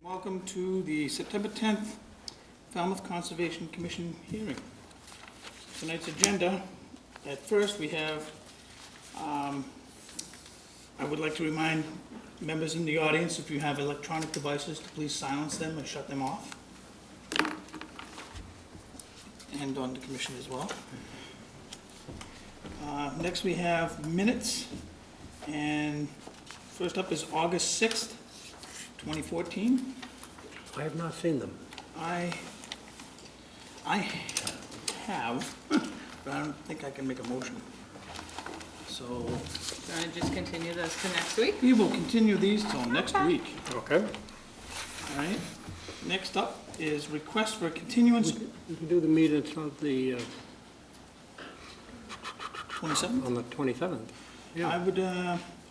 Welcome to the September 10th Falmouth Conservation Commission hearing. Tonight's agenda, at first we have, I would like to remind members in the audience, if you have electronic devices, to please silence them or shut them off. And on the commission as well. Next we have minutes, and first up is August 6th, 2014. I have not seen them. I have, but I don't think I can make a motion. So Do you want to just continue those to next week? we will continue these till next week, Okay. all right? Next up is request for continuance, We can do the minutes of the, 27th? on the 27th. Yeah. I would,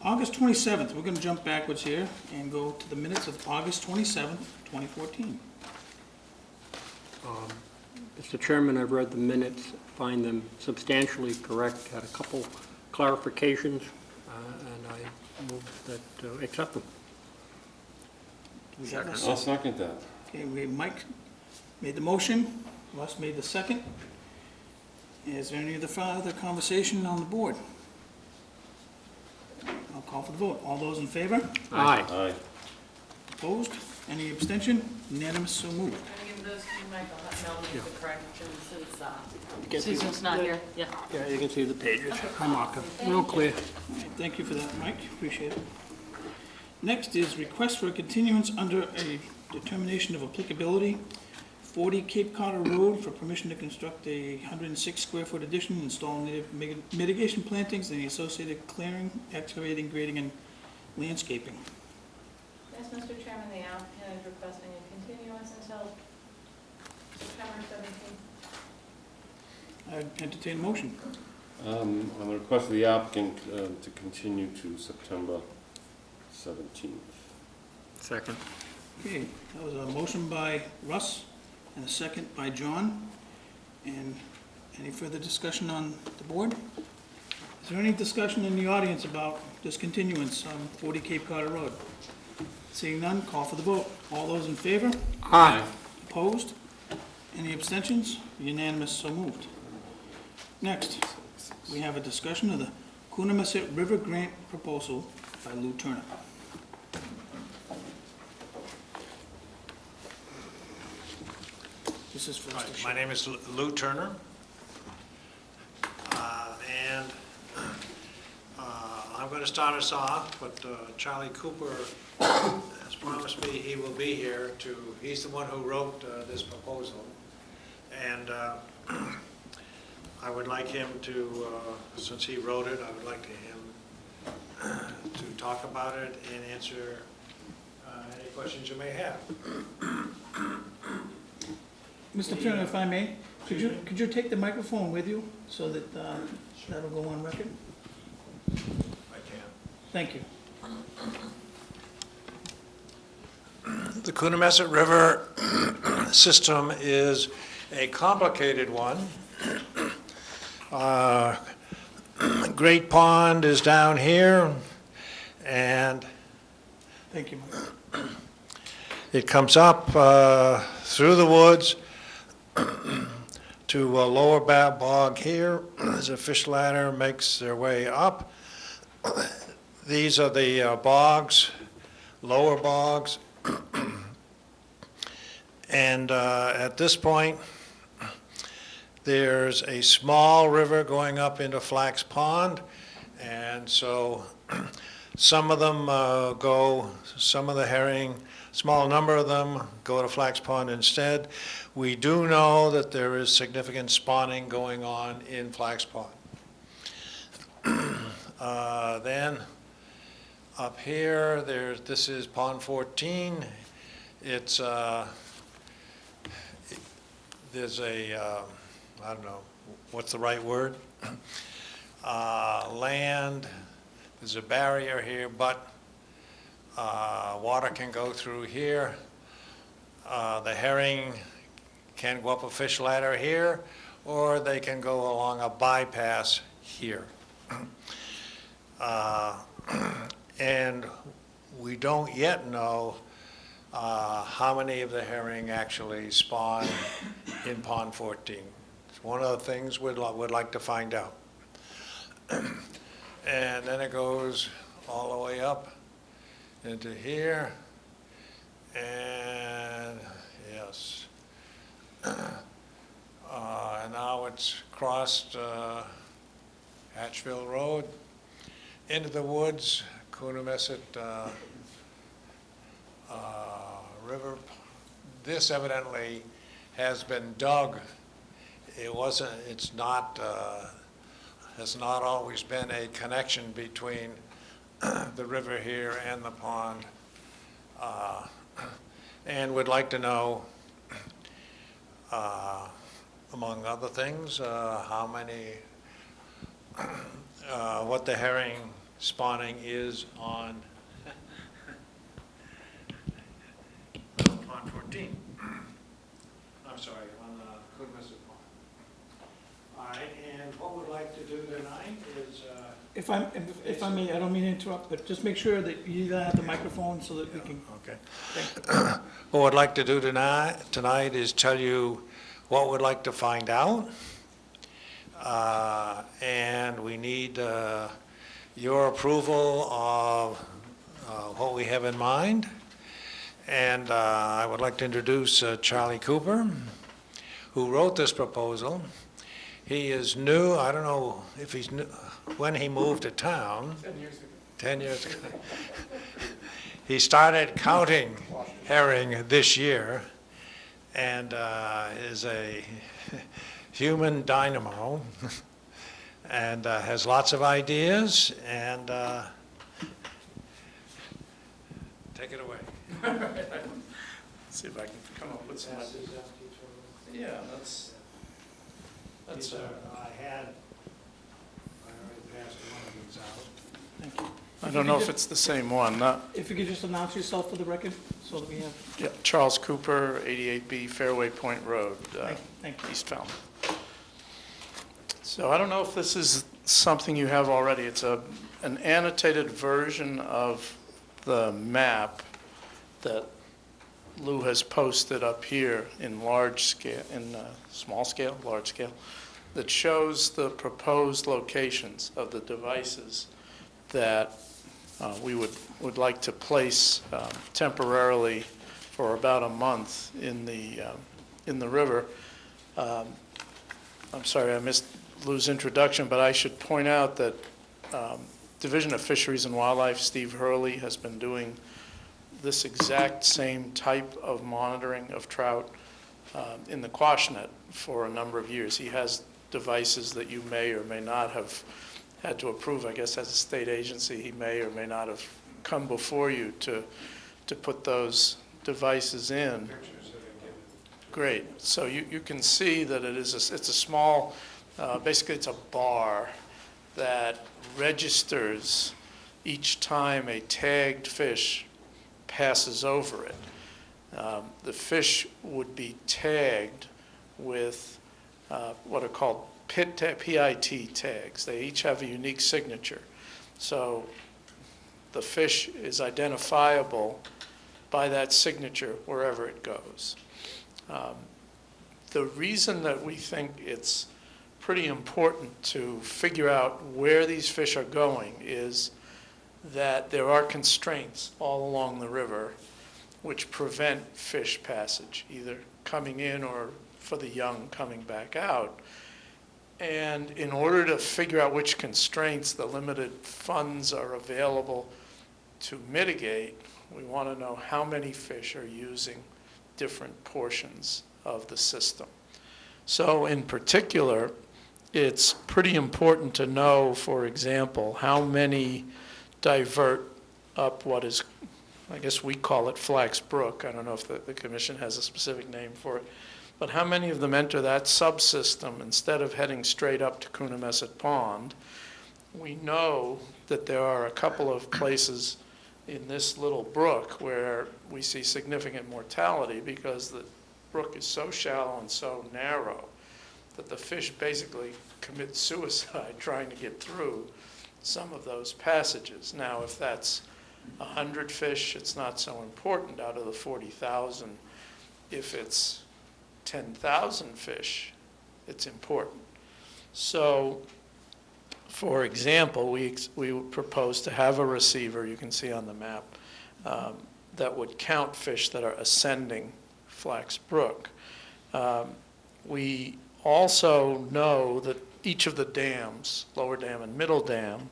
August 27th, we're gonna jump backwards here and go to the minutes of August 27th, 2014. Mr. Chairman, I've read the minutes, find them substantially correct, had a couple clarifications, and I move that, accept them. Do we have a I'll second that. Okay, Mike made the motion, Russ made the second. Is there any other conversation on the board? I'll call for the vote. All those in favor? Aye. Aye. Opposed? Any abstention? Unanimous, so moved. I'm going to give those to you, Mike. I'll have Mel make the corrections Get since the- Susan's not here. Yeah. Yeah, you can see the pages. I marked them. Real clear. All right, thank you for that, Mike, appreciate it. Next is request for a continuance under a determination of applicability, 40 Cape Cod Road, for permission to construct a 106 square foot addition, install native mitigation plantings and the associated clearing, excavating, grading, and landscaping. Yes, Mr. Chairman, the applicant is requesting a continuance until September 17th. I entertain a motion. On the request of the applicant to continue to September 17th. Second. Okay, that was a motion by Russ and a second by John. And any further discussion on the board? Is there any discussion in the audience about this continuance on 40 Cape Cod Road? Seeing none, call for the vote. All those in favor? Aye. Opposed? Any abstentions? Unanimous, so moved. Next, we have a discussion of the Coonamessett River Grant proposal by Lou Turner. This is for us to Right, show. my name is Lou Turner, and I'm going to start us off, but Charlie Cooper has promised me he will be here he's the one who wrote this proposal, and I would like him to, since he wrote it, I would like him to talk about it and answer any questions you may have. Mr. Turner, if I may, could you take the microphone with you so that that'll go on record? I can. Thank you. The Coonamessett River system is a complicated one. Great Pond is down here, and Thank you, Mike. it comes up through the woods to a lower bog here. There's a fish ladder, makes their way up. These are the bogs, lower bogs. And at this point, there's a small river going up into Flax Pond, and so some of them some of the herring, small number of them go to Flax Pond instead. We do know that there is significant spawning going on in Flax Pond. Then up here, this is Pond 14. It's there's a I don't know what's the right word. Land. There's a barrier here, but water can go through here. The herring can go up a fish ladder here, or they can go along a bypass here. And we don't yet know how many of the herring actually spawn in Pond 14. It's one of the things we'd like to find out. And then it goes all the way up into here. And yes. And now it's crossed Hatchville Road into the woods, Coonamessett River. This evidently has been dug. It's not, has not always been a connection between the river here and the pond. And would like to know, among other things, how many, what the herring spawning is on Pond 14. I'm sorry, on Coonamessett Pond. All right, and what we'd like to do tonight is... If I may, I don't mean to interrupt, but just make sure that you have the microphone so that we can. Okay. Thank you. What we'd like to do tonight is tell you what we'd like to find out. And we need your approval of what we have in mind. And I would like to introduce Charlie Cooper, who wrote this proposal. He is new, I don't know if he's new, when he moved to town. 10 years ago. 10 years ago. He started counting herring this year and is a human dynamo and has lots of ideas and take it away. See if I can come up with some. Yeah, that's. I already passed one of these out. Thank you. I don't know if it's the same one. If you could just announce yourself for the record, so that we have. Yeah, Charles Cooper, 88B Fairway Point Road, Thank you. East Falmouth. So I don't know if this is something you have already. It's an annotated version of the map that Lou has posted up here in large scale, in small scale, large scale, that shows the proposed locations of the devices that we would like to place temporarily for about a month in the river. I'm sorry, I missed Lou's introduction, but I should point out that Division of Fisheries and Wildlife, Steve Hurley, has been doing this exact same type of monitoring of trout in the Quashnet for a number of years. He has devices that you may or may not have had to approve. I guess as a state agency, he may or may not have come before you to put those devices in. Great. So you can see that it's a small, basically it's a bar that registers each time a tagged fish passes over it. The fish would be tagged with what are called PIT tags. They each have a unique signature. So the fish is identifiable by that signature wherever it goes. The reason that we think it's pretty important to figure out where these fish are going is that there are constraints all along the river which prevent fish passage, either coming in or for the young coming back out. And in order to figure out which constraints the limited funds are available to mitigate, we want to know how many fish are using different portions of the system. So in particular, it's pretty important to know, for example, how many divert up what is, I guess we call it Flax Brook. I don't know if the commission has a specific name for it. But how many of them enter that subsystem instead of heading straight up to Coonamessett Pond? We know that there are a couple of places in this little brook where we see significant mortality because the brook is so shallow and so narrow that the fish basically commit suicide trying to get through some of those passages. Now, if that's 100 fish, it's not so important out of the 40,000. If it's 10,000 fish, it's important. So, for example, we propose to have a receiver, you can see on the map, that would count fish that are ascending Flax Brook. We also know that each of the dams, lower dam and middle dam,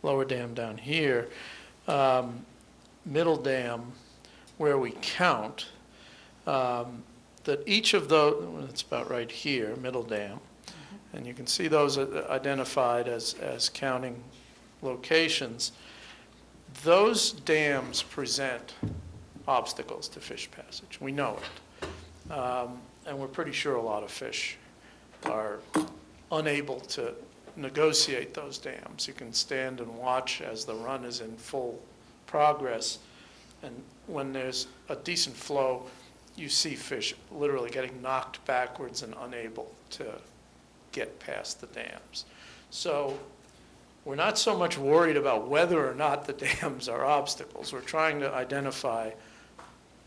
lower dam down here, middle dam where we count, that each of those, it's about right here, middle dam, and you can see those identified as counting locations. Those dams present obstacles to fish passage. We know it. And we're pretty sure a lot of fish are unable to negotiate those dams. You can stand and watch as the run is in full progress, and when there's a decent flow, you see fish literally getting knocked backwards and unable to get past the dams. So we're not so much worried about whether or not the dams are obstacles. We're trying to identify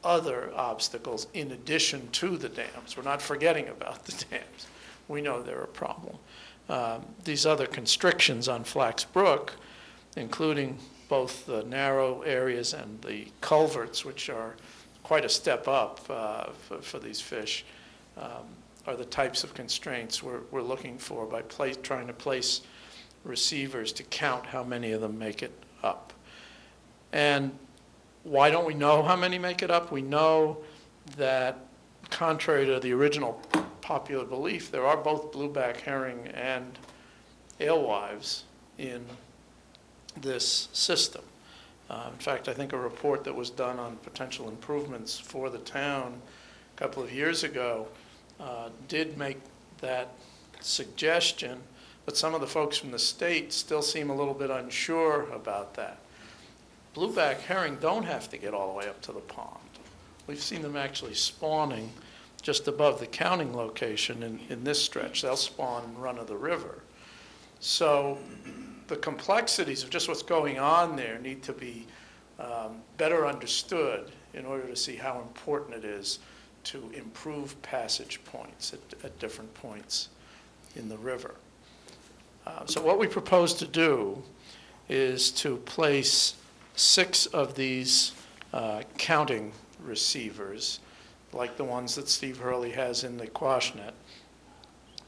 other obstacles in addition to the dams. We're not forgetting about the dams. We know they're a problem. These other constrictions on Flax Brook, including both the narrow areas and the culverts, which are quite a step up for these fish, are the types of constraints we're looking for by trying to place receivers to count how many of them make it up. And why don't we know how many make it up? We know that, contrary to the original popular belief, there are both blueback herring and alewives in this system. In fact, I think a report that was done on potential improvements for the town a couple of years ago did make that suggestion, but some of the folks from the state still seem a little bit unsure about that. Blueback herring don't have to get all the way up to the pond. We've seen them actually spawning just above the counting location in this stretch. They'll spawn and run of the river. So the complexities of just what's going on there need to be better understood in order to see how important it is to improve passage points at different points in the river. So what we propose to do is to place 6 of these counting receivers, like the ones that Steve Hurley has in the Quashnet,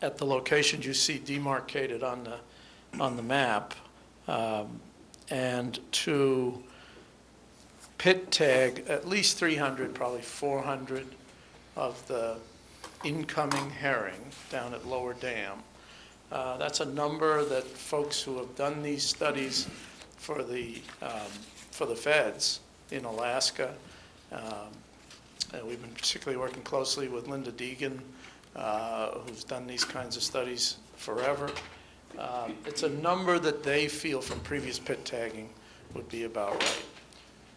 at the locations you see demarcated on the map, and to pit tag at least 300, probably 400 of the incoming herring down at Lower Dam. That's a number that folks who have done these studies for the feds in Alaska, we've been particularly working closely with Linda Deegan, who's done these kinds of studies forever. It's a number that they feel from previous pit tagging would be about right.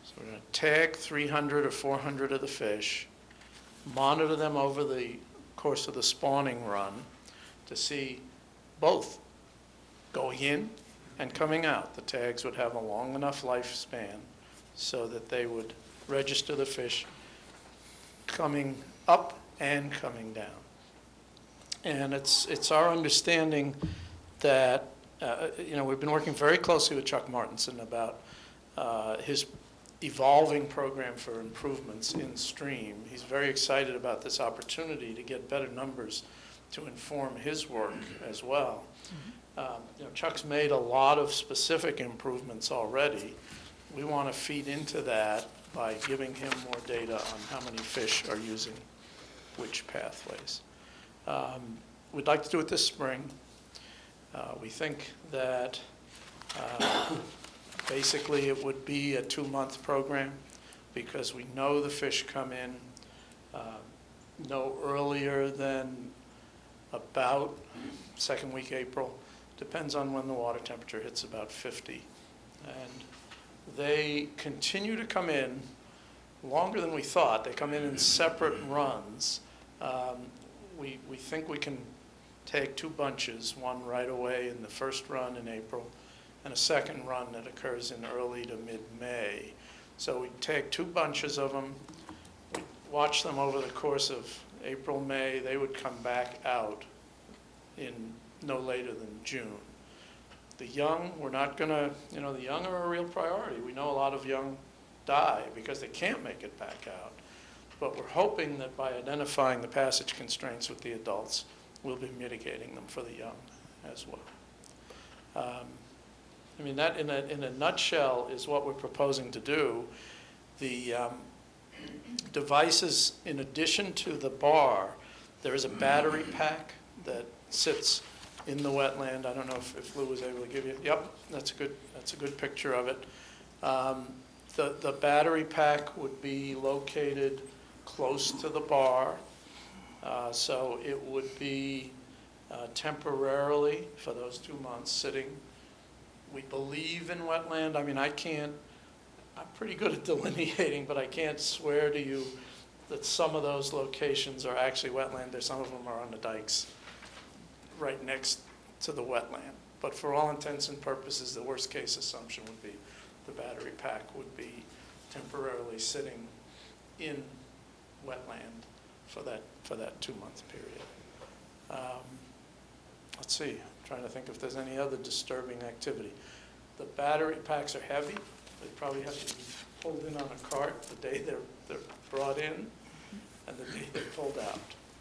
So we're going to tag 300 or 400 of the fish, monitor them over the course of the spawning run to see both going in and coming out. The tags would have a long enough lifespan so that they would register the fish coming up and coming down. And it's our understanding that, we've been working very closely with Chuck Martinson about his evolving program for improvements in stream. He's very excited about this opportunity to get better numbers to inform his work as well. Chuck's made a lot of specific improvements already. We want to feed into that by giving him more data on how many fish are using which pathways. We'd like to do it this spring. We think that basically it would be a 2-month program because we know the fish come in no earlier than about second week April. Depends on when the water temperature hits about 50. And they continue to come in longer than we thought. They come in separate runs. We think we can take 2 bunches, one right away in the first run in April and a second run that occurs in early to mid-May. So we take 2 bunches of them, we watch them over the course of April, May. They would come back out in no later than June. The young, we're not going to, the young are a real priority. We know a lot of young die because they can't make it back out. But we're hoping that by identifying the passage constraints with the adults, we'll be mitigating them for the young as well. That in a nutshell is what we're proposing to do. The devices, in addition to the bar, there is a battery pack that sits in the wetland. I don't know if Lou was able to give you, yep, that's a good picture of it. The battery pack would be located close to the bar, so it would be temporarily for those 2 months sitting. We believe in wetland. I'm pretty good at delineating, but I can't swear to you that some of those locations are actually wetland. Some of them are on the dikes right next to the wetland. But for all intents and purposes, the worst case assumption would be the battery pack would be temporarily sitting in wetland for that 2-month period. Let's see, I'm trying to think if there's any other disturbing activity. The battery packs are heavy. They probably have to be pulled in on a cart the day they're brought in and the day they're pulled out.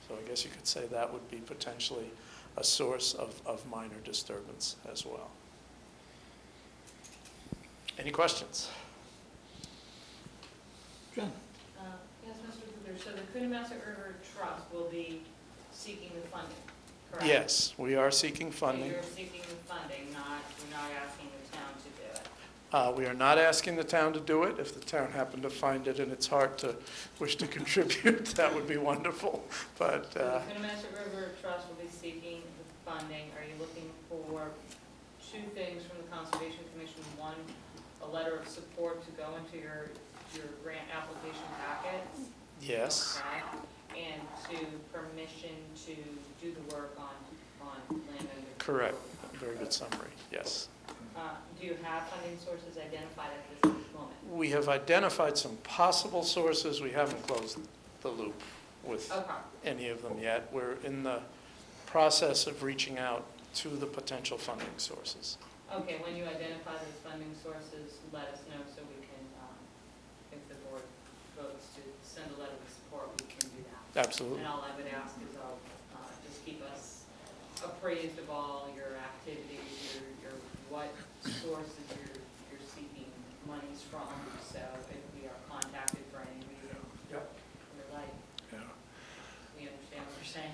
So I guess you could say that would be potentially a source of minor disturbance as well. Any questions? John? Yes, Mr. Cooper, so the Coonamessett River Trust will be seeking the funding, correct? Yes, we are seeking And funding. you're seeking the funding, we're not asking the town to do it. We are not asking the town to do it. If the town happened to find it in its heart to wish to contribute, that would be wonderful. But So the Coonamessett River Trust will be seeking the funding. Are you looking for 2 things from the Conservation Commission? One, a letter of support to go into your grant application packet? yes, Okay. And 2, permission to do the work on land under. correct. Very good summary. Yes. Do you have funding sources identified at this moment? We have identified some possible sources. We haven't closed the loop with Okay. any of them yet. We're in the process of reaching out to the potential funding sources. Okay, when you identify those funding sources, let us know so we can, if the board votes to send a letter of support, we can do that. Absolutely. And all I would ask is just keep us appraised of all your activities, your what sources you're seeking monies from, so if we are contacted for any reason, we're like, Yeah. we understand what you're saying.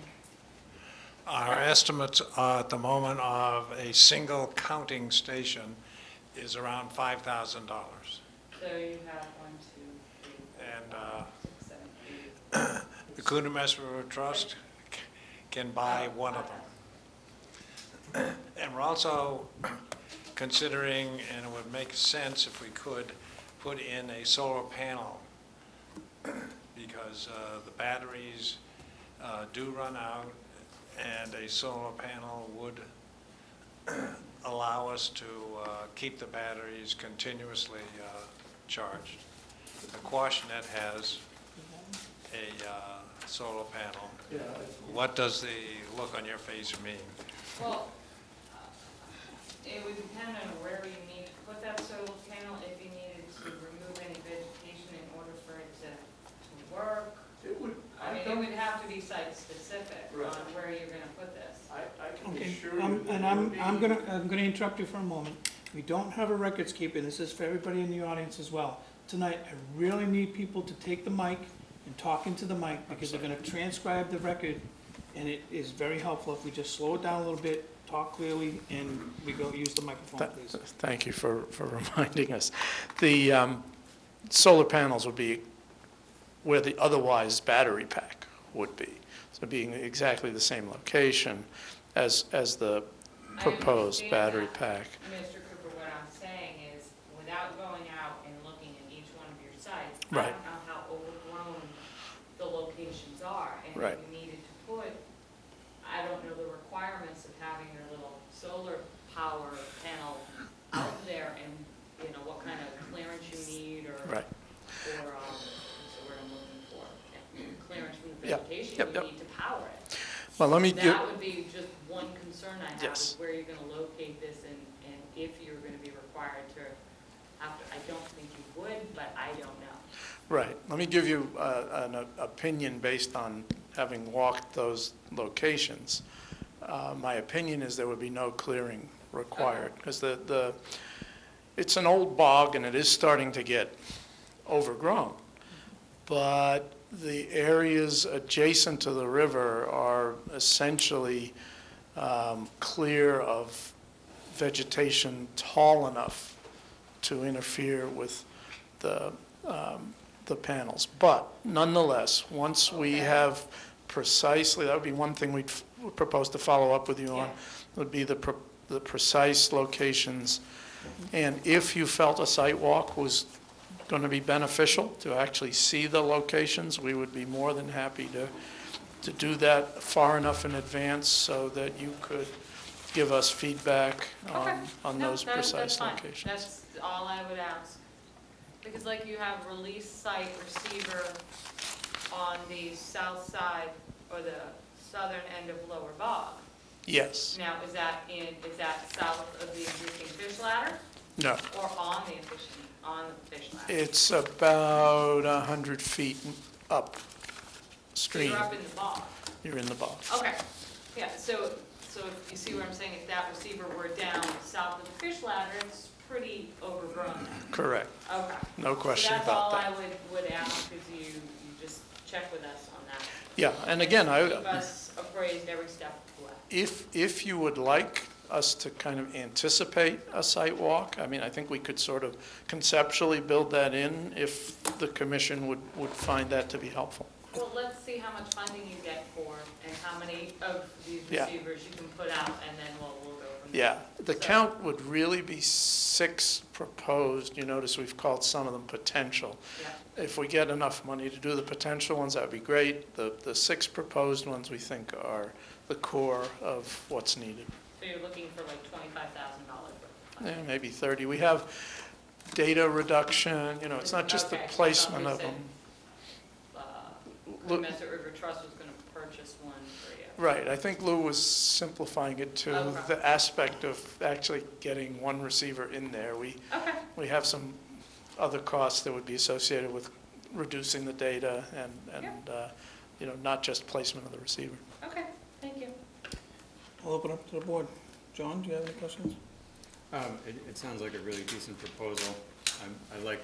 Our estimates at the moment of a single counting station is around $5,000. So you have 1, 2, 3, 4, And 5, 6, 7, 8. the Coonamessett River Trust can buy one of them. And we're also considering, and it would make sense if we could, put in a solar panel because the batteries do run out, and a solar panel would allow us to keep the batteries continuously charged. The Quashnet has a solar panel. Yeah. What does the look on your face mean? Well, it would depend on where you need to put that solar panel, if you needed to remove any vegetation in order for it to work. It would. It would have to be site-specific Right. on where you're gonna put this. I can be Okay, sure. and I'm gonna interrupt you for a moment. We don't have a records keeper, and this is for everybody in the audience as well. Tonight, I really need people to take the mic and talk into the mic, because they're gonna transcribe the record, and it is very helpful if we just slow it down a little bit, talk clearly, and we go use the microphone, please. Thank you for reminding us. The solar panels would be where the otherwise battery pack would be. So being exactly the same location as the I proposed understand battery that. pack. Mr. Cooper, what I'm saying is, without going out and looking at each one of your sites, I Right. don't know how overgrown the locations are. And Right. if you needed to put, I don't know the requirements of having your little solar power panel out there and, you know, what kind of clearance you need or. Right. Or, what's the word I'm looking for? Clearance from the Yep, vegetation yep, you yep. need to power it. Well, let me give, That would be just one concern I have, Yes. is where you're gonna locate this and if you're gonna be required to have to, I don't think you would, but I don't know. right, let me give you an opinion based on having walked those locations. My opinion is there would be no clearing required, because it's an old bog and it is starting to get overgrown. But the areas adjacent to the river are essentially clear of vegetation tall enough to interfere with the panels. But nonetheless, once we have precisely, that would be one thing we'd propose to follow up with you on, Yeah. would be the precise locations. And if you felt a site walk was going to be beneficial to actually see the locations, we would be more than happy to do that far enough in advance so that you could give us feedback Okay. on No, those that's precise fine. locations. That's all I would ask. Because like you have release site receiver on the south side or the southern end of Lower Bog. Yes, Now, is that south of the existing fish ladder no, or on the fish ladder? it's about 100 feet So upstream. you're up in the bog. You're in the bog. Okay, yeah, so if you see what I'm saying, if that receiver were down south of the fish ladder, it's pretty overgrown now. Correct, Okay. no question So about that's that. all I would ask, is you just check with us on that. Yeah, and again, Keep us appraised every step of the way. if you would like us to kind of anticipate a site walk, I mean, I think we could sort of conceptually build that in if the commission would find that to be helpful. Well, let's see how much funding you get for and how many of these Yeah. receivers you can put out, and then we'll go from there. Yeah, the So- count would really be 6 proposed. You notice we've called some of them potential. Yeah. If we get enough money to do the potential ones, that'd be great. The 6 proposed ones we think are the core of what's needed. So you're looking for like $25,000 worth of funding? Yeah, maybe 30. We have data reduction, you know, it's not just the Okay, so I thought placement we of said, them. The Messer River Trust was gonna purchase one for you. Right, I think Lou was simplifying it to Okay. the aspect of actually getting one receiver in there. Okay, We have some other costs that would be associated with reducing the data and you know, not just placement of the receiver. okay, thank you. I'll open up to the board. John, do you have any questions? It sounds like a really decent proposal. I like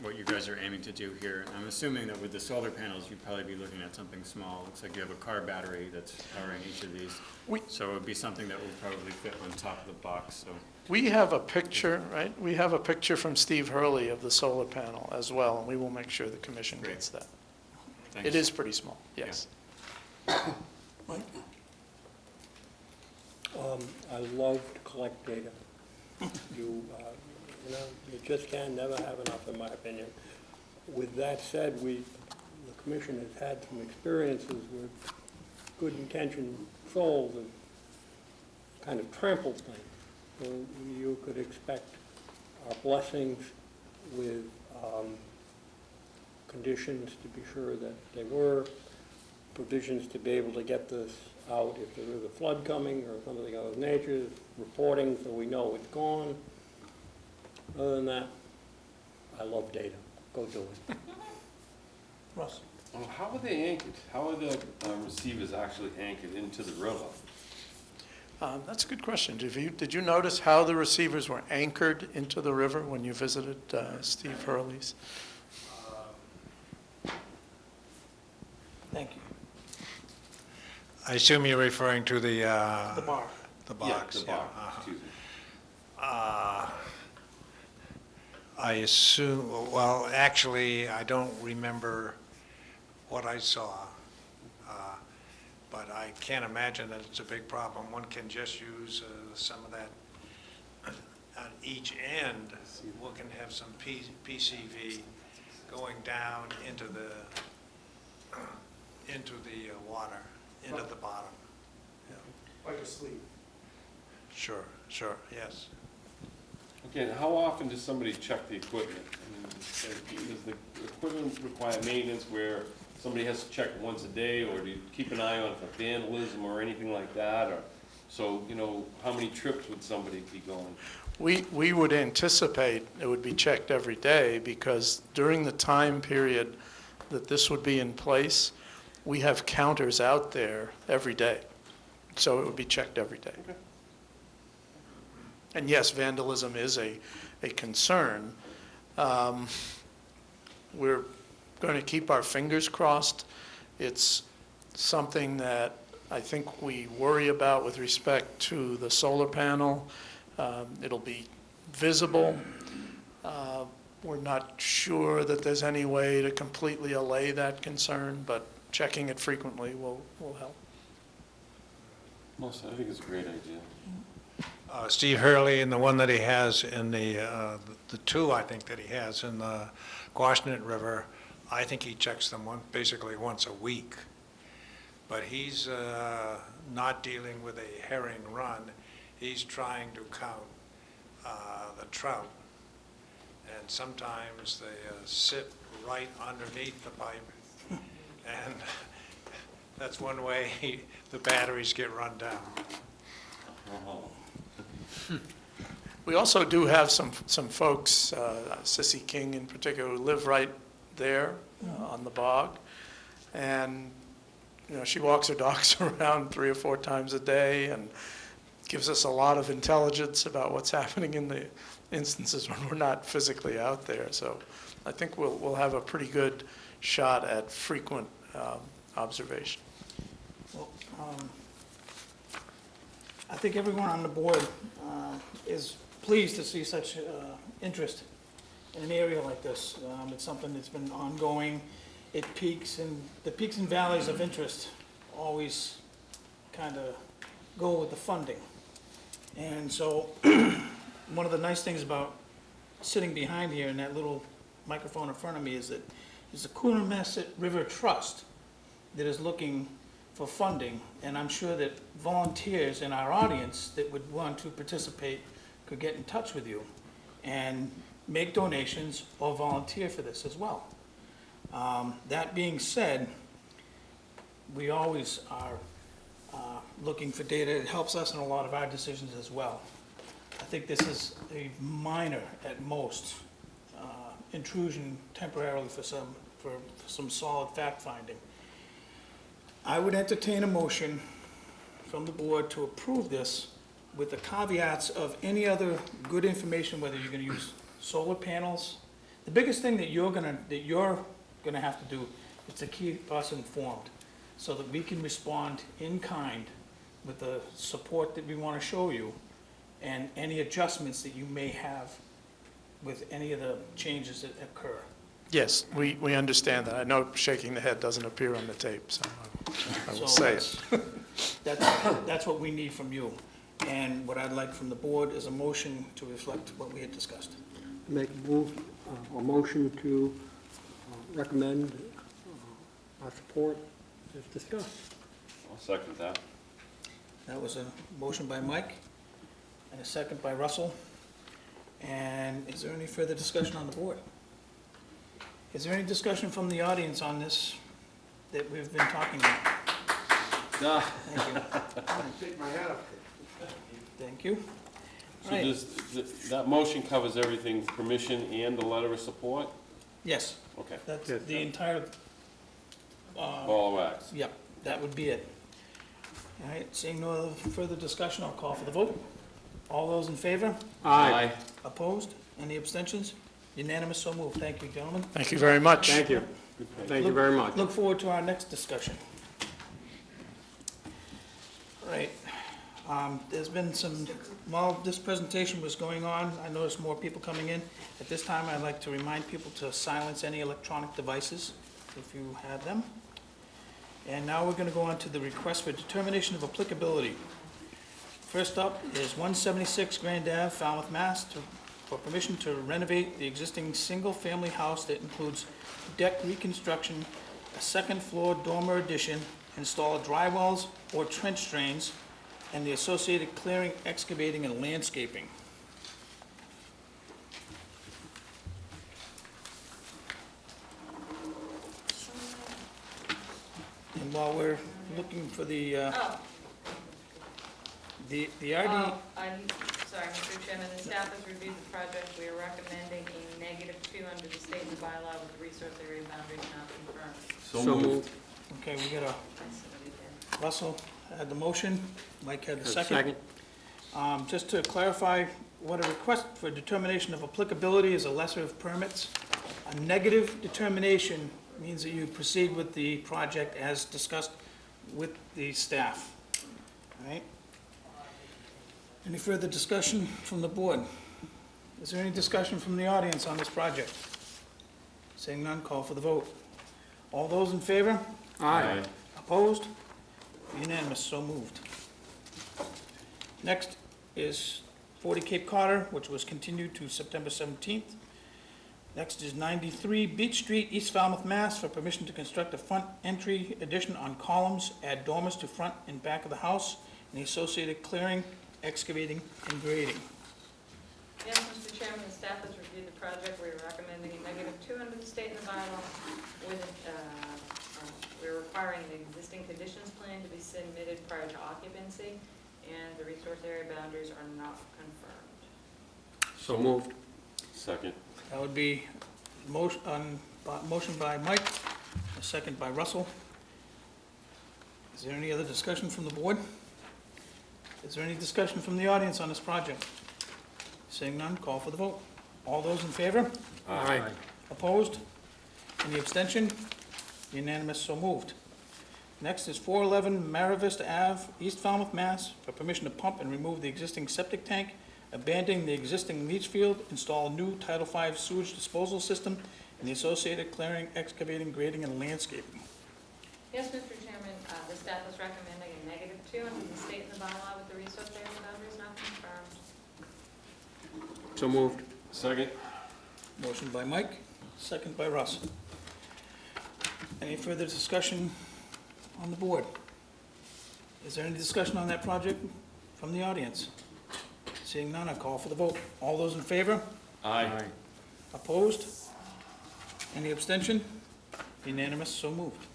what you guys are aiming to do here. I'm assuming that with the solar panels, you'd probably be looking at something small. Looks like you have a car battery that's powering each of these. So it would be something that would probably fit on top of the box, so. We have a picture, right? We have a picture from Steve Hurley of the solar panel as well, and we will make sure the commission Great. gets that. Thanks. It is pretty small, yes. Mike? I love to collect data. You know, you just can never have enough, in my opinion. With that said, the commission has had some experiences with good intentioned souls and kind of trampled things. So you could expect our blessings with conditions to be sure that they were, provisions to be able to get this out if there is a flood coming or something of that nature, reporting so we know it's gone. Other than that, I love data. Go do it. Russ? How are they anchored? How are the receivers actually anchored into the river? That's a good question. Did you notice how the receivers were anchored into the river when you visited Steve Hurley's? Thank you. I assume you're referring to the The bar. the box. Yeah, the bar, uh-huh. excuse me. I assume, well, actually, I don't remember what I saw, but I can't imagine that it's a big problem. One can just use some of that on each end. One can have some PCV going down into the water, into the bottom. Like a sleeve. Sure, sure, yes. Okay, and how often does somebody check the equipment? I mean, does the equipment require maintenance where somebody has to check it once a day, or do you keep an eye on it for vandalism or anything like that? Or, so, you know, how many trips would somebody be going? We would anticipate it would be checked every day, because during the time period that this would be in place, we have counters out there every day. So it would be checked every day. Okay. And yes, vandalism is a concern. We're going to keep our fingers crossed. It's something that I think we worry about with respect to the solar panel. It'll be visible. We're not sure that there's any way to completely allay that concern, but checking it frequently will help. Melissa, I think it's a great idea. Steve Hurley, and the one that he has in the two, I think, that he has in the Quashnet River, I think he checks them basically once a week. But he's not dealing with a herring run. He's trying to count the trout. And sometimes they sit right underneath the pipe. And that's one way the batteries get run down. We also do have some folks, Sissy King in particular, who live right there on the bog. And, you know, she walks her dogs around 3 or 4 times a day and gives us a lot of intelligence about what's happening in the instances when we're not physically out there. So I think we'll have a pretty good shot at frequent observation. Well, I think everyone on the board is pleased to see such interest in an area like this. It's something that's been ongoing. It peaks, and the peaks and valleys of interest always kind of go with the funding. And so one of the nice things about sitting behind here in that little microphone in front of me is that there's the Coonamessett River Trust that is looking for funding, and I'm sure that volunteers in our audience that would want to participate could get in touch with you and make donations or volunteer for this as well. That being said, we always are looking for data. It helps us in a lot of our decisions as well. I think this is a minor, at most, intrusion temporarily for some solid fact-finding. I would entertain a motion from the board to approve this with the caveats of any other good information, whether you're gonna use solar panels. The biggest thing that you're gonna have to do is to keep us informed so that we can respond in kind with the support that we wanna show you and any adjustments that you may have with any of the changes that occur. Yes, we understand that. I know shaking the head doesn't appear on the tape, so I will say it. That's what we need from you. And what I'd like from the board is a motion to reflect what we had discussed. Make a motion to recommend our support as discussed. I'll second that. That was a motion by Mike and a second by Russell. And is there any further discussion on the board? Is there any discussion from the audience on this that we've been talking about? Thank you. Take my hat off. Thank you. So Right. that motion covers everything, permission and the letter of support? Yes, Okay. that's the entire, Ball of wax. yep, that would be it. All right, seeing no further discussion, I'll call for the vote. All those in favor? Aye. Opposed? Any abstentions? Unanimous, so moved. Thank you, gentlemen. Thank you very much. Thank you. Thank you very much. Look forward to our next discussion. All right. There's been some, while this presentation was going on, I noticed more people coming in. At this time, I'd like to remind people to silence any electronic devices if you have them. And now we're going to go on to the request for determination of applicability. First up is 176 Grand Ave, Falmouth, Mass, for permission to renovate the existing single-family house that includes deck reconstruction, a second-floor dormer addition, install dry wells or trench drains, and the associated clearing, excavating, and landscaping. And while we're looking for the RD, Sorry, Mr. Chairman, the staff has reviewed the project. We are recommending a -2 under the state and the bylaw with the resource area boundaries not confirmed. So moved. okay, we got I submitted that. Russell had the motion, Mike had the second. Just to clarify, what a request for determination of applicability is a lesser of permits. A negative determination means that you proceed with the project as discussed with the staff. All right? Any further discussion from the board? Is there any discussion from the audience on this project? Seeing none, call for the vote. All those in favor? Aye. Opposed? Unanimous, so moved. Next is 40 Cape Codder, which was continued to September 17th. Next is 93 Beach Street, East Falmouth, Mass. For permission to construct a front entry addition on columns, add dormers to front and back of the house, and the associated clearing, excavating, and grading. Yes, Mr. Chairman, the staff has reviewed the project. We are recommending a -2 under the state and the bylaw with, we're requiring the existing conditions plan to be submitted prior to occupancy, and the resource area boundaries are not confirmed. So moved. Second. That would be motion by Mike, a second by Russell. Is there any other discussion from the board? Is there any discussion from the audience on this project? Seeing none, call for the vote. All those in favor? Aye. Opposed? Any abstention? Unanimous, so moved. Next is 411 Maravista Ave, East Falmouth, Mass. For permission to pump and remove the existing septic tank, abandon the existing leach field, install a new Title V sewage disposal system, and the associated clearing, excavating, grading, and landscaping. Yes, Mr. Chairman, the staff is recommending a -2 under the state and the bylaw with the resource area boundaries not confirmed. So moved. Second. Motion by Mike, second by Russ. Any further discussion on the board? Is there any discussion on that project from the audience? Seeing none, I call for the vote. All those in favor? Aye. Opposed? Any abstention? Unanimous, so moved.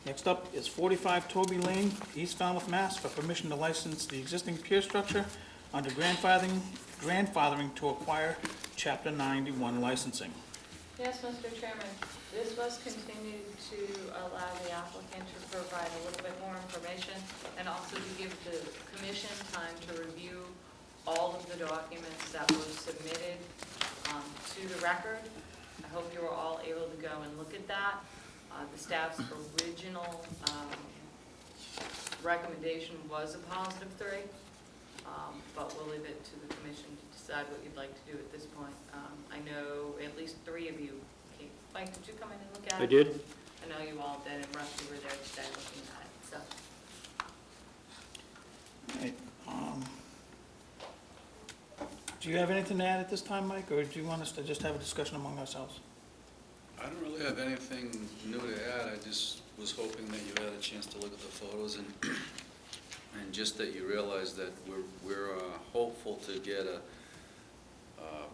Next up is 45 Toby Lane, East Falmouth, Mass. For permission to license the existing pier structure under grandfathering to acquire Chapter 91 licensing. Yes, Mr. Chairman, this was continued to allow the applicant to provide a little bit more information and also to give the commission time to review all of the documents that were submitted to the record. I hope you were all able to go and look at that. The staff's original recommendation was a +3, but we'll leave it to the commission to decide what you'd like to do at this point. I know at least 3 of you came. Mike, did you come in and look at it? I did. I know you all did, and Russ, you were there today looking at it, so. Right, do you have anything to add at this time, Mike, or do you want us to just have a discussion among ourselves? I don't really have anything new to add. I just was hoping that you had a chance to look at the photos and just that you realize that we're hopeful to get a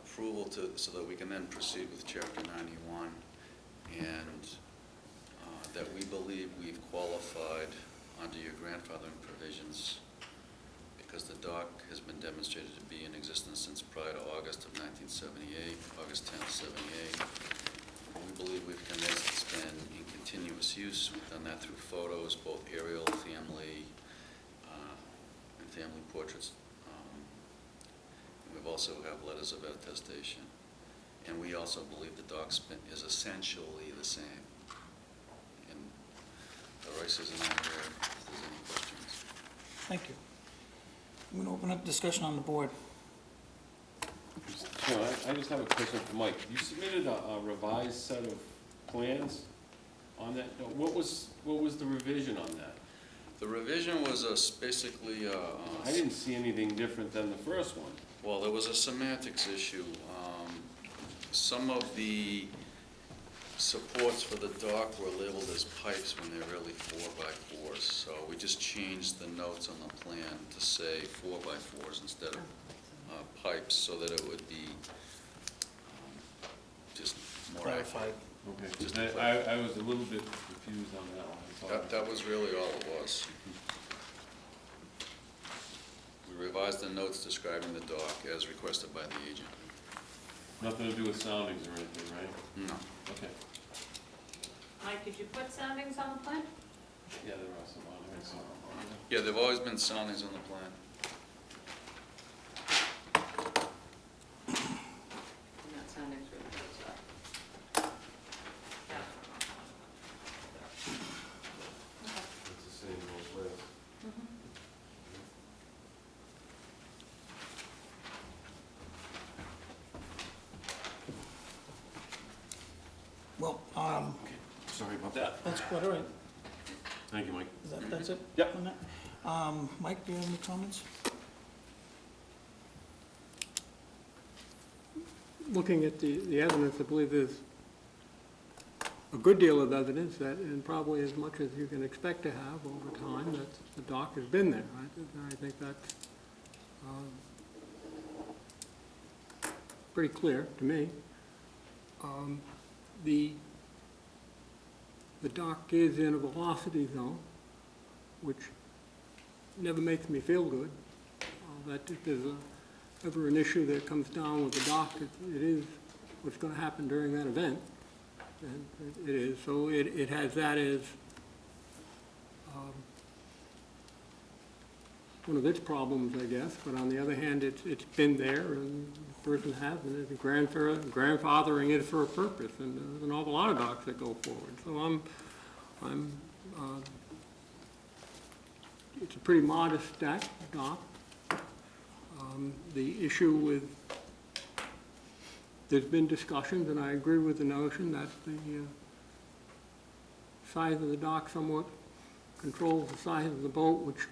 approval so that we can then proceed with Chapter 91, and that we believe we've qualified under your grandfathering provisions because the dock has been demonstrated to be in existence since prior to August of 1978, August 10th, 78. We believe we've commenced it's been in continuous use. We've done that through photos, both aerial, family, and family portraits. And we've also have letters of attestation. And we also believe the dock is essentially the same. And the Rices and I are here if there's any questions. Thank you. I'm going to open up discussion on the board. Sure, I just have a question for Mike. You submitted a revised set of plans on that? No, what was the revision on that? The revision was basically I didn't see anything different than the first one. well, there was a semantics issue. Some of the supports for the dock were labeled as pipes when they're really 4x4s. So we just changed the notes on the plan to say 4x4s instead of pipes, so that it would be just more accurate. Clarified. Okay, Just just to I was a little bit confused on that one. That's all. That was really all it was. We revised the notes describing the dock as requested by the agent. Nothing to do with soundings or anything, right? No. Okay. Mike, did you put soundings on the plan? Yeah, there are some on there, so. Yeah, there've always been soundings on the plan. And that soundings really goes up. Yeah. It's the same old list. Well, Sorry about that. that's quite all right. Thank you, Mike. That's it? Yep. On that? Mike, do you have any comments? Looking at the evidence, I believe there's a good deal of evidence that, and probably as much as you can expect to have over time, that the dock has been there. I think that's pretty clear to me. The dock is in a velocity zone, which never makes me feel good. That if there's ever an issue that comes down with the dock, it is what's going to happen during that event. And it is. So it has that as one of its problems, I guess. But on the other hand, it's been there, and the person has, and it's grandfathering it for a purpose. And there's an awful lot of docks that go forward. So it's a pretty modest dock. The issue with, there's been discussions, and I agree with the notion that the size of the dock somewhat controls the size of the boat, which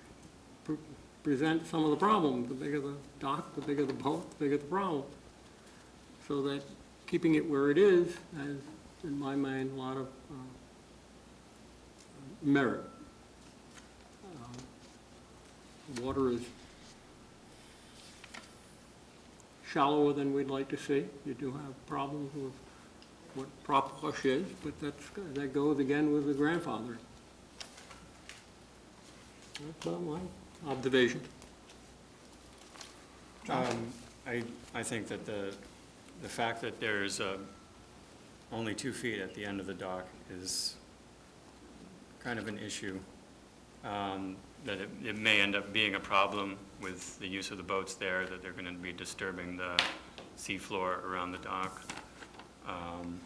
presents some of the problems. The bigger the dock, the bigger the boat, the bigger the problem. So that keeping it where it is has, in my mind, a lot of merit. Water is shallower than we'd like to see. You do have problems with what prop wash is, but that goes again with the grandfather. That's about my observation. I think that the fact that there's only 2 feet at the end of the dock is kind of an issue. That it may end up being a problem with the use of the boats there, that they're going to be disturbing the seafloor around the dock. I'm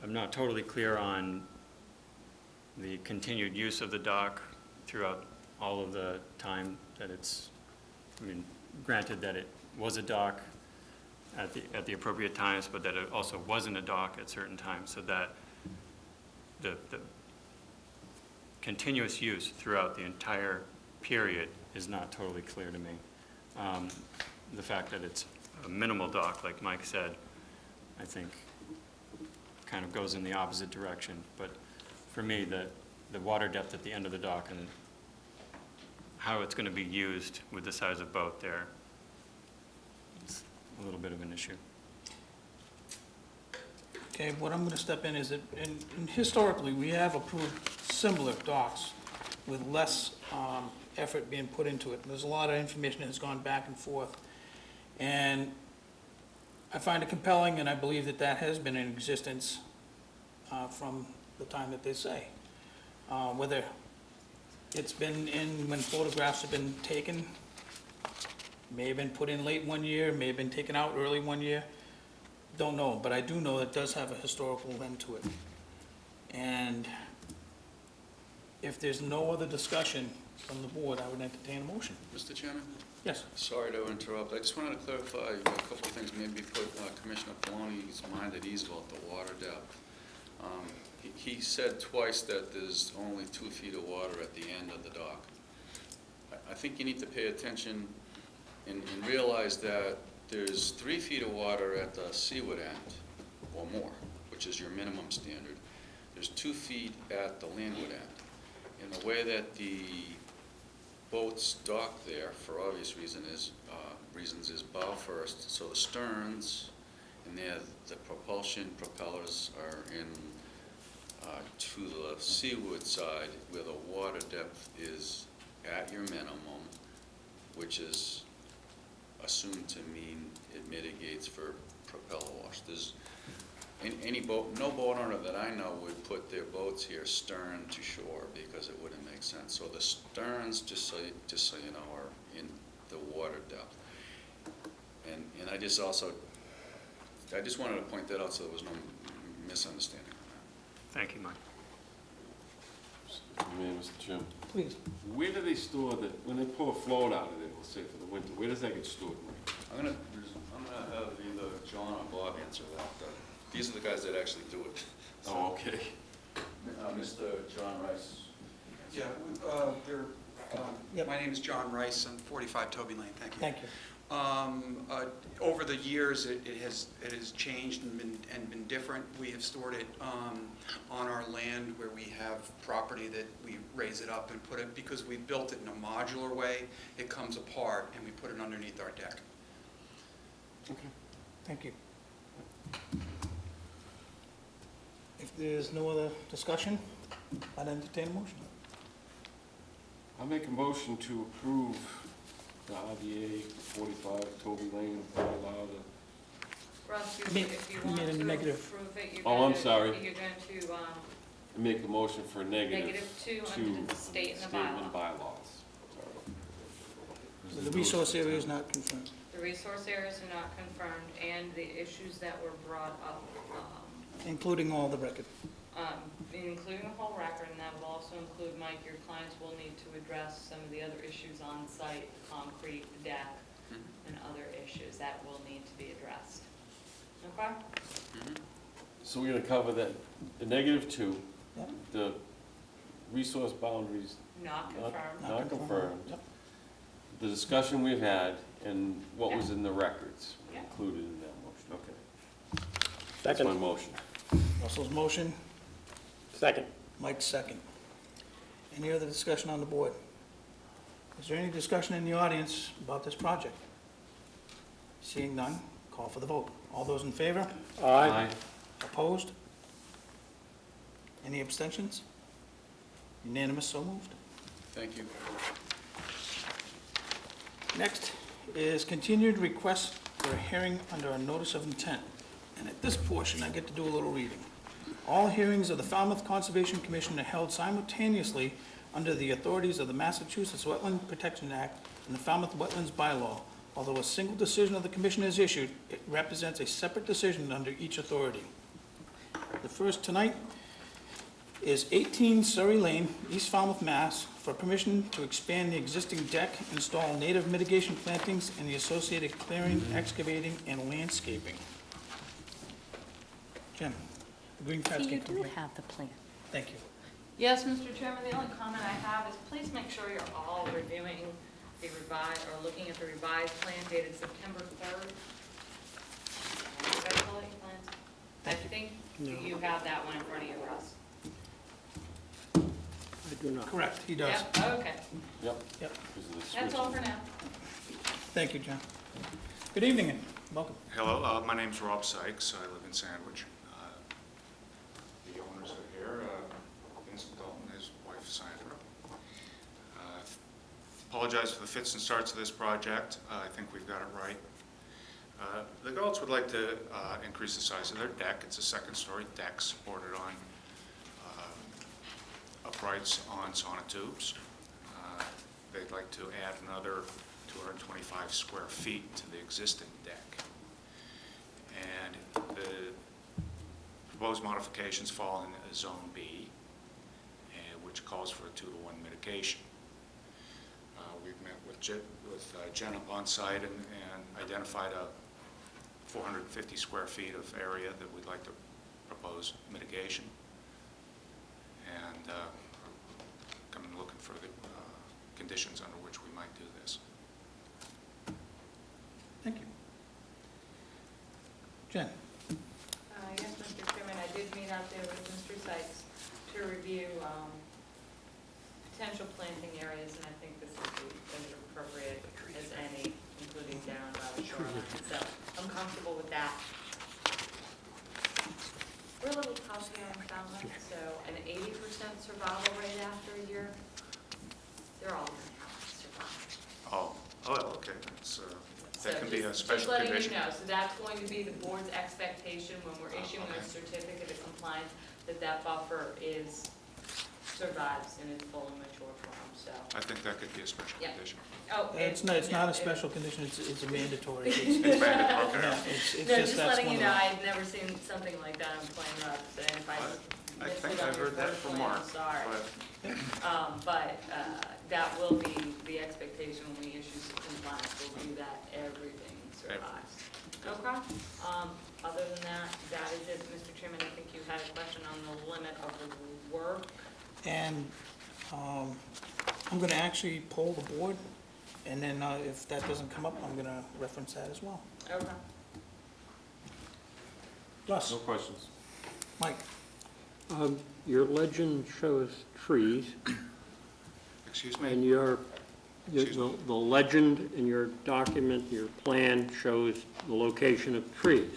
not totally clear on the continued use of the dock throughout all of the time that it's, I mean, granted that it was a dock at the appropriate times, but that it also wasn't a dock at certain times, so that the continuous use throughout the entire period is not totally clear to me. The fact that it's a minimal dock, like Mike said, I think kind of goes in the opposite direction. But for me, the water depth at the end of the dock and how it's going to be used with the size of boat there, it's a little bit of an issue. Okay, what I'm going to step in is that, and historically, we have approved similar docks with less effort being put into it. There's a lot of information that has gone back and forth. And I find it compelling, and I believe that that has been in existence from the time that they say. Whether it's been in when photographs have been taken, may have been put in late one year, may have been taken out early one year, don't know, but I do know it does have a historical lens to it. And if there's no other discussion from the board, I would entertain a motion. Mr. Chairman? Yes. Sorry to interrupt. I just wanted to clarify a couple of things, maybe put Commissioner Poloni's mind at ease about the water depth. He said twice that there's only 2 feet of water at the end of the dock. I think you need to pay attention and realize that there's 3 feet of water at the seaward end, or more, which is your minimum standard. There's 2 feet at the landward end. And the way that the boats dock there, for obvious reasons, is bow first. So the sterns, and there the propulsion propellers are in to the seaward side, where the water depth is at your minimum, which is assumed to mean it mitigates for propeller wash. There's any boat, no boat owner that I know would put their boats here stern to shore, because it wouldn't make sense. So the sterns, just so you know, are in the water depth. And I just wanted to point that out so there was no misunderstanding on that. Thank you, Mike. Mr. Chairman, Please. where do they store that, when they pull a float out of it, we'll say for the winter, where does that get stored, Mike? I'm gonna have either John or Bob answer that. These are the guys that actually do it. Oh, okay. Mr. John Rice. Yeah, Yep. my name is John Rice, I'm 45 Toby Lane, thank you. Thank you. Over the years, it has changed and been different. We have stored it on our land where we have property that we raise it up and put it, because we built it in a modular way, it comes apart and we put it underneath our deck. Okay. Thank you. If there's no other discussion, I'd entertain a motion. I'll make a motion to approve the RDA 45 Toby Lane, allow the, Russ, You made- if you you want made a to negative. approve it, you're Oh, going I'm to, sorry. you're going to, make a motion for -2 under the state and the bylaw. bylaws. The resource area is not confirmed. The resource areas are not confirmed, and the issues that were brought up, Including all the record. including the whole record, and that will also include, Mike, your clients will need to address some of the other issues on site, concrete, the deck, and other issues that will need to be addressed. Okay? So we're gonna cover that, the -2, Yep. the resource boundaries Not confirmed. not confirmed, Yep. the discussion we've had, and what was in the records Yeah. included in that motion, okay. That's my motion. Russell's motion, Second. Mike's second. Any other discussion on the board? Is there any discussion in the audience about this project? Seeing none, call for the vote. All those in favor? Aye. Opposed? Any abstentions? Unanimous, so moved. Thank you. Next is continued request for a hearing under a notice of intent. And at this portion, I get to do a little reading. All hearings of the Falmouth Conservation Commission are held simultaneously under the authorities of the Massachusetts Wetland Protection Act and the Falmouth Wetlands Bylaw. Although a single decision of the commission is issued, it represents a separate decision under each authority. The first tonight is 18 Surrey Lane, East Falmouth, Mass., for permission to expand the existing deck, install native mitigation plantings, and the associated clearing, excavating, and landscaping. Jim, the green cards See, can you come do here. have the plan. Thank you. Yes, Mr. Chairman, the only comment I have is please make sure you're all reviewing the revised, or looking at the revised plan dated September 3rd. Facility plans. I think that you have that one in front of you, Russ. I do not. Correct, he does. Yep, okay. Yep. Yep. Because of the That's all switch. for now. Thank you, John. Good evening, and welcome. Hello, my name's Rob Sykes. I live in Sandwich. The owners are here, Vincent Dalton, his wife Sandra. Apologize for the fits and starts of this project. I think we've got it right. The Galts would like to increase the size of their deck. It's a second-story deck supported on uprights on sonotubes. They'd like to add another 225 square feet to the existing deck. And the proposed modifications fall in Zone B, which calls for a 2-to-1 mitigation. We've met with Jen up on site and identified a 450 square feet of area that we'd like to propose mitigation. And come and looking for the conditions under which we might do this. Thank you. Jen? Yes, out there with Mr. Sykes to review potential planting areas, and I think this would be as appropriate as any, including down by the shoreline. So I'm comfortable with that. We're a little tough here in Falmouth, so an 80% survival rate after a year, they're all going to have to survive. Oh, okay, that's, that can be a Just special letting condition. you know, so that's going to be the board's expectation when we're issuing a certificate of compliance, that buffer survives in its full and mature form, so. I think that could be a special Yeah. condition. Oh, It's not a special condition, it's a mandatory. It's mandatory, okay. Yeah, it's No, just just that's letting one you of know, the. I'd never seen something like that on Plain Road, and if I I missed think it on I've your heard that first from plan, Mark, I'm sorry. but But that will be the expectation when we issue compliance, we'll do that, everything survives. Okay? Other than that, that is it. Mr. Chairman, I think you had a question on the limit of the work. And I'm going to actually poll the board, and then if that doesn't come up, I'm going to reference that as well. Okay. Russ, No questions. Mike, Your legend shows trees, excuse me? and the legend in your document, your plan shows the location of trees.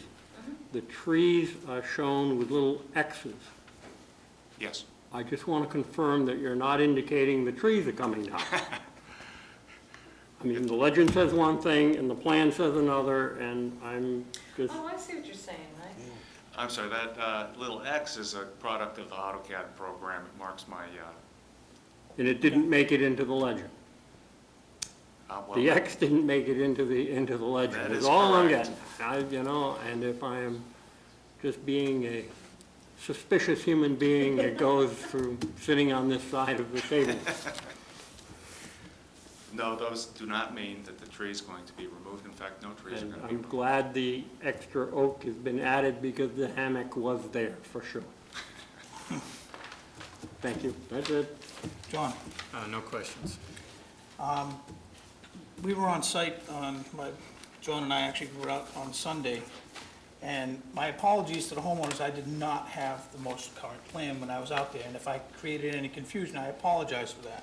The trees are shown with little X's. Yes. I just want to confirm that you're not indicating the trees are coming down. I mean, the legend says one thing and the plan says another, and I'm just, Oh, I see what you're saying, right? I'm sorry, that little X is a product of the AutoCAD program. It marks my, and it didn't make it into the legend. well, The X didn't make it into the legend. That Is is all I'm correct. getting. And if I am just being a suspicious human being that goes through sitting on this side of the table. No, those do not mean that the tree is going to be removed. In fact, no trees are And going to be I'm removed. glad the extra oak has been added because the hammock was there, for sure. Thank you. That's it. John, No questions. we were on site John and I actually were out on Sunday, and my apologies to the homeowners, I did not have the most current plan when I was out there, and if I created any confusion, I apologize for that.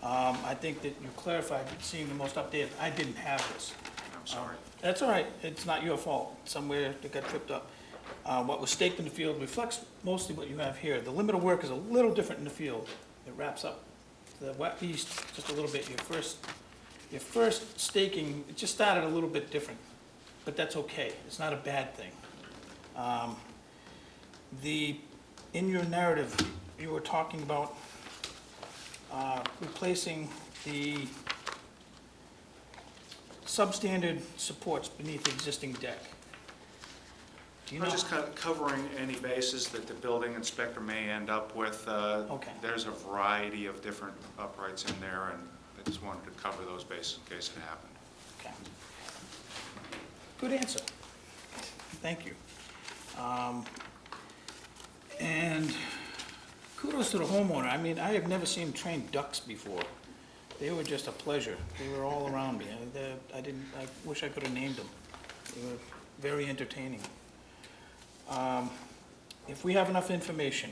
I think that you clarified, seeing the most updated, I didn't have this. I'm sorry. That's all right, it's not your fault, somewhere it got tripped up. What was staked in the field reflects mostly what you have here. The limit of work is a little different in the field. It wraps up to the east just a little bit. Your first staking, it just started a little bit different, but that's okay, it's not a bad thing. In your narrative, you were talking about replacing the substandard supports beneath the existing deck. Do you know? We're just kind of covering any bases that the building inspector may end up with. Okay. There's a variety of different uprights in there, and I just wanted to cover those bases in case it happened. Okay. Good answer. Thank you. And kudos to the homeowner. I mean, I have never seen trained ducks before. They were just a pleasure. They were all around me. I wish I could have named them. They were very entertaining. If we have enough information,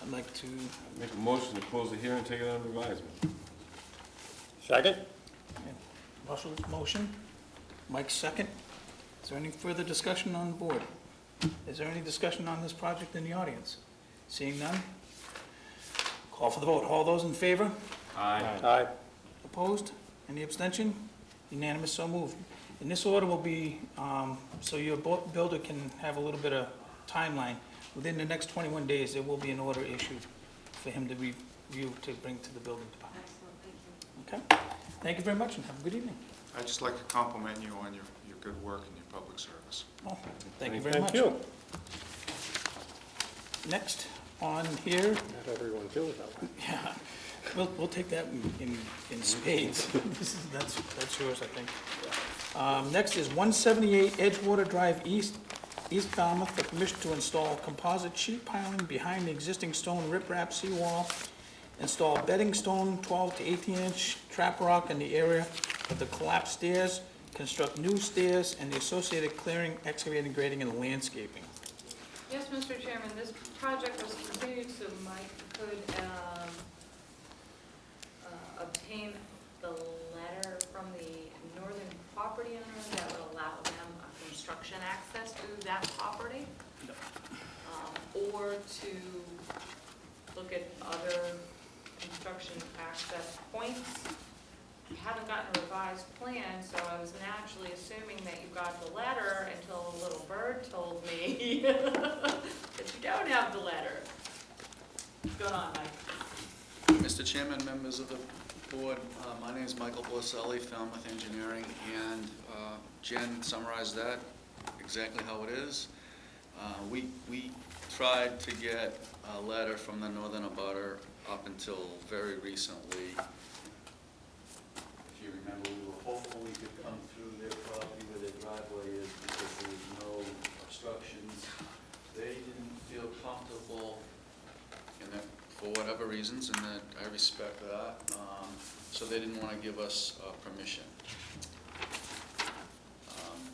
I'd like to, Make a motion to close the hearing and take it under advisement. Second? Russell's motion, Mike's second. Is there any further discussion on the board? Is there any discussion on this project in the audience? Seeing none? Call for the vote. All those in favor? Aye. Aye. Opposed? Any abstention? Unanimous, so moved. And this order will be, so your builder can have a little bit of timeline. Within the next 21 days, there will be an order issued for him to review, to bring to the building department. Excellent, thank you. Okay? Thank you very much and have a good evening. I'd just like to compliment you on your good work and your public service. Well, thank you very much. Thank you. Next on here, Not everyone feels that way. yeah, we'll take that in spades. That's yours, I think. Next is 178 Edgewater Drive East, East Falmouth, for permission to install composite sheet piling behind the existing stone riprap seawall, install bedding stone 12 to 18-inch trap rock in the area of the collapsed stairs, construct new stairs, and the associated clearing, excavating, grading, and landscaping. Yes, Mr. Chairman, this project was continued so Mike could obtain the letter from the northern property owner that would allow them a construction access through that property. Or to look at other construction access points. You haven't gotten a revised plan, so I was naturally assuming that you got the letter until a little bird told me that you don't have the letter. What's going on, Mike? Mr. Chairman, members of the board, my name is Michael Borselli, Falmouth Engineering, and Jen summarized that exactly how it is. We tried to get a letter from the northern abutter up until very recently. If you remember, we were hopeful we could come through their property where their driveway is because there was no obstructions. They didn't feel comfortable, and that, for whatever reasons, and that I respect that, so they didn't want to give us permission.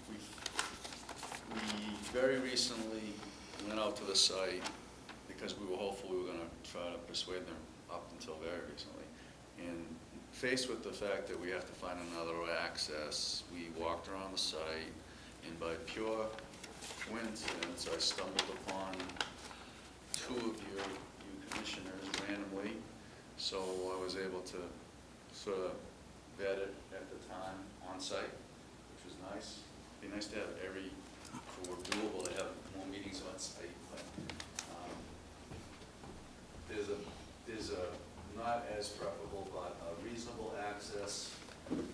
We very recently went out to the site because we were hopeful we were going to try to persuade them up until very recently. And faced with the fact that we have to find another access, we walked around the site, and by pure coincidence, I stumbled upon two of you commissioners randomly, so I was able to sort of vet it at the time on site, which was nice. It'd be nice to have every, if it were doable, to have more meetings on site, but there's a not as preferable, but a reasonable access. And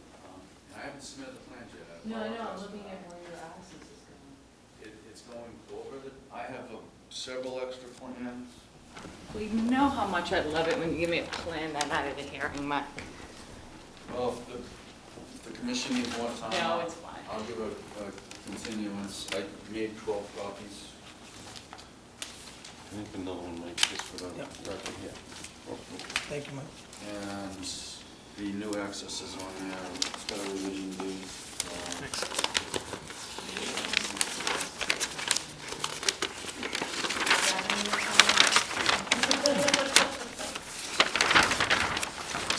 I haven't submitted the plans yet. I No, I'm apologize for looking that. at where your access is going. It's going over the, I have several extra plans. Well, you know how much I love it when you give me a plan that out of the hearing, Mike. Well, if the commission needs more time. No, it's fine. I'll give a continuance. I made 12 copies. I think another one, Mike, just for the Yeah. record here. Thank you, Mike. And the new access is on there. It's got a revision date.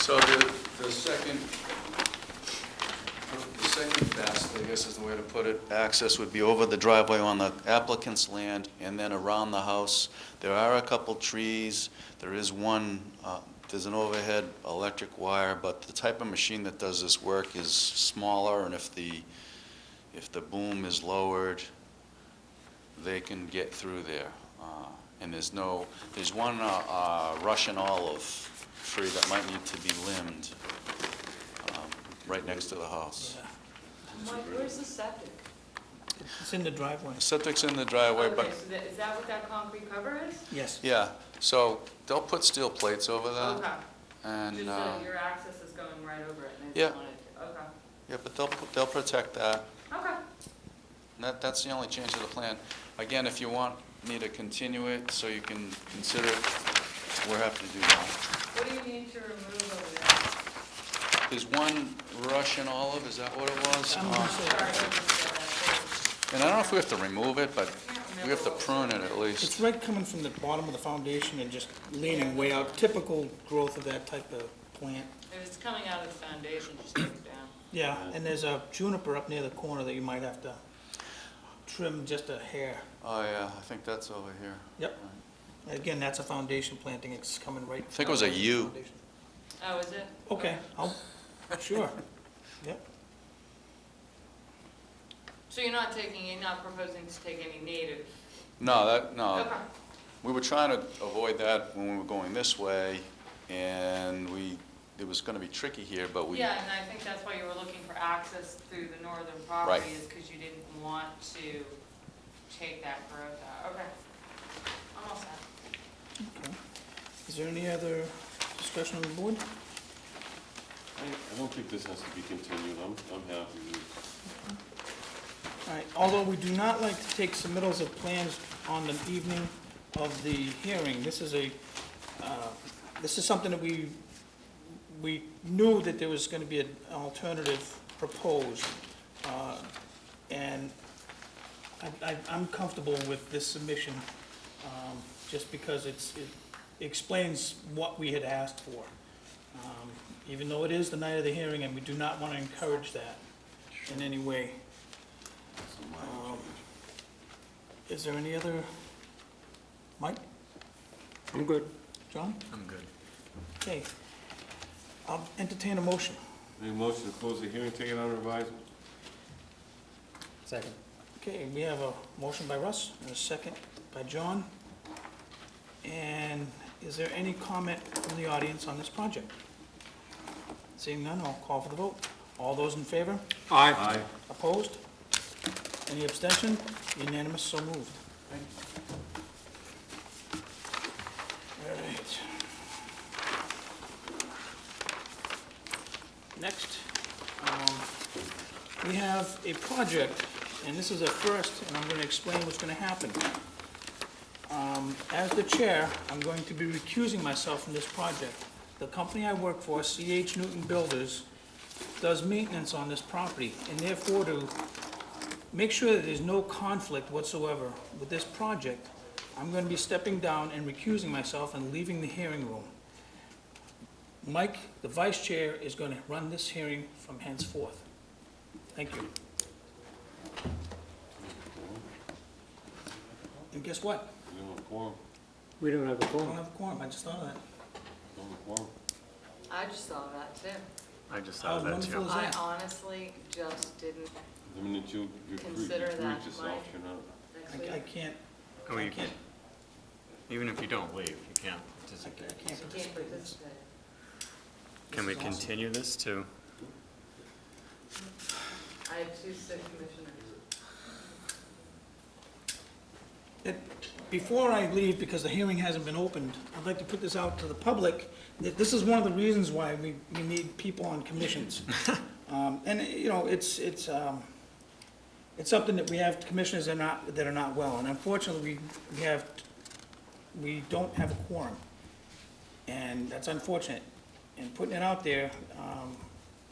So the second best, I guess is the way to put it, access would be over the driveway on the applicant's land and then around the house. There are a couple trees. There is one, there's an overhead electric wire, but the type of machine that does this work is smaller, and if the boom is lowered, they can get through there. And there's one Russian olive tree that might need to be limbed right next to the house. Mike, where's the septic? It's in the driveway. The septic's in the driveway, but, Okay, so is that what that concrete cover is? Yes. yeah, so they'll put steel plates over that. Okay, And, just so your access is going right over it and they Yeah. just wanted to, okay. yeah, but they'll protect that. Okay. And that's the only change to the plan. Again, if you want me to continue it so you can consider it, we're happy to do that. What do you need to remove over there? There's one Russian olive, is that what it was? I'm gonna say- Sorry, I just said that. And I don't know if we have to remove it, but we have to prune it at It's least. right coming from the bottom of the foundation and just leaning way out, typical growth of that type of plant. If it's coming out of the foundation, just take it down. Yeah, and there's a juniper up near the corner that you might have to trim just a hair. Oh, yeah, I think that's over here. Yep. Again, that's a foundation planting, it's coming right. I think it was a out of the U. foundation. Oh, is it? Okay, sure, yep. So you're not proposing to take any native? No, Okay. we were trying to avoid that when we were going this way, and it was gonna be tricky here, but we. Yeah, and I think that's why you were looking for access through the northern property, Right. is because you didn't want to take that growth out. Okay. I'm all set. Okay. Is there any other discussion on the board? I don't think this has to be continued. I'm happy with All right, although we do not like to take submittals of plans on the evening of the hearing, this is something that we knew that there was going to be an alternative proposed, and I'm comfortable with this submission, just because it explains what we had asked for. Even though it is the night of the hearing, and we do not want to encourage that in any way. Is there any other, Mike, I'm good. John? I'm good. Okay. I'll entertain a motion. Make a motion to close the hearing, take it under advisement. Second. Okay, we have a motion by Russ and a second by John. And is there any comment from the audience on this project? Seeing none, I'll call for the vote. All those in favor? Aye. Aye. Opposed? Any abstention? Unanimous, so moved. All right. Next, we have a project, and this is a first, and I'm going to explain what's going to happen. As the chair, I'm going to be recusing myself from this project. The company I work for, C.H. Newton Builders, does maintenance on this property, and therefore to make sure that there's no conflict whatsoever with this project, I'm going to be stepping down and recusing myself and leaving the hearing room. Mike, the vice chair, is going to run this hearing from henceforth. Thank you. And guess what? We don't have a quorum. We don't have a I don't quorum. have a quorum, I just thought of that. Don't have a quorum. I just saw that too. I just How thought of that wonderful too. is I that? honestly just didn't The minute you Consider recruit that, yourself, Mike. you're not. next I week. can't, Oh, I you can't, Even if you don't leave, you can't I participate. can't I can't participate in this. participate. Can we This is awesome. continue this to, I have two city commissioners. Before I leave, because the hearing hasn't been opened, I'd like to put this out to the public, that this is one of the reasons why we need people on commissions. And, you know, it's something that we have commissioners that are not well, and unfortunately, we don't have a quorum. And that's unfortunate. And putting it out there,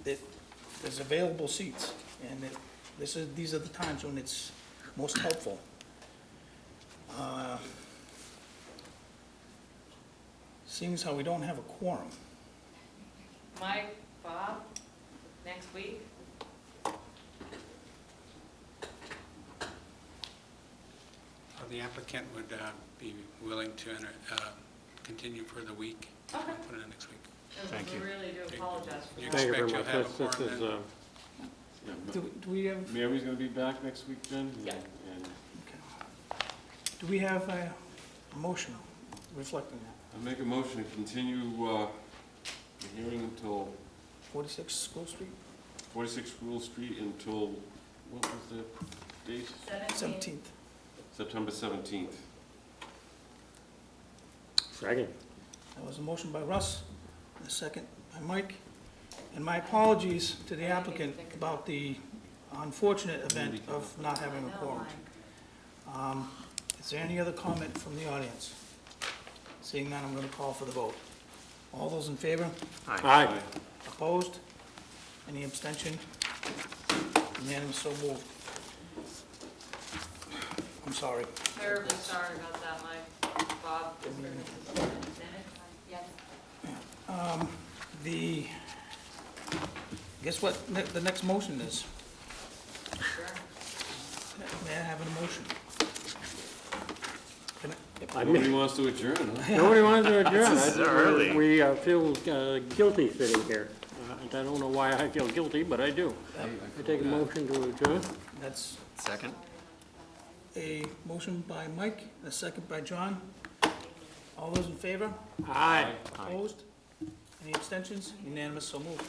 that there's available seats, and that these are the times when it's most helpful. Seeing as how we don't have a quorum, Mike, Bob, next week? The applicant would be willing to continue for the week. Okay. Put it in next week. Thank you. We really do apologize for You that. Thank you very expect much. you'll have a This quorum is, then? Yeah, do we have, Mary's gonna be back next week, Jen? Yeah. And okay. Do we have a motion reflecting that? I make a motion to continue, the hearing until 46 School Street, 46 School Street until, what was the date? 17th. September 17th. Second. That was a motion by Russ, and a second by Mike. And my apologies to the applicant about the unfortunate event of not having a quorum. Is there any other comment from the audience? Seeing none, I'm going to call for the vote. All those in favor? Aye. Opposed? Any abstention? Unanimous, so moved. I'm sorry. Terribly sorry about that, Mike. Bob, is there a minute? Yes. The, guess what the next motion is? Sure. May I have a motion? Can I- Nobody wants to adjourn, huh? Nobody wants to adjourn. This is early. We feel guilty sitting here. I don't know why I feel guilty, but I do. I take a motion to adjourn. That's Second? a motion by Mike, a second by John. All those in favor? Aye. Opposed? Any abstentions? Unanimous, so moved.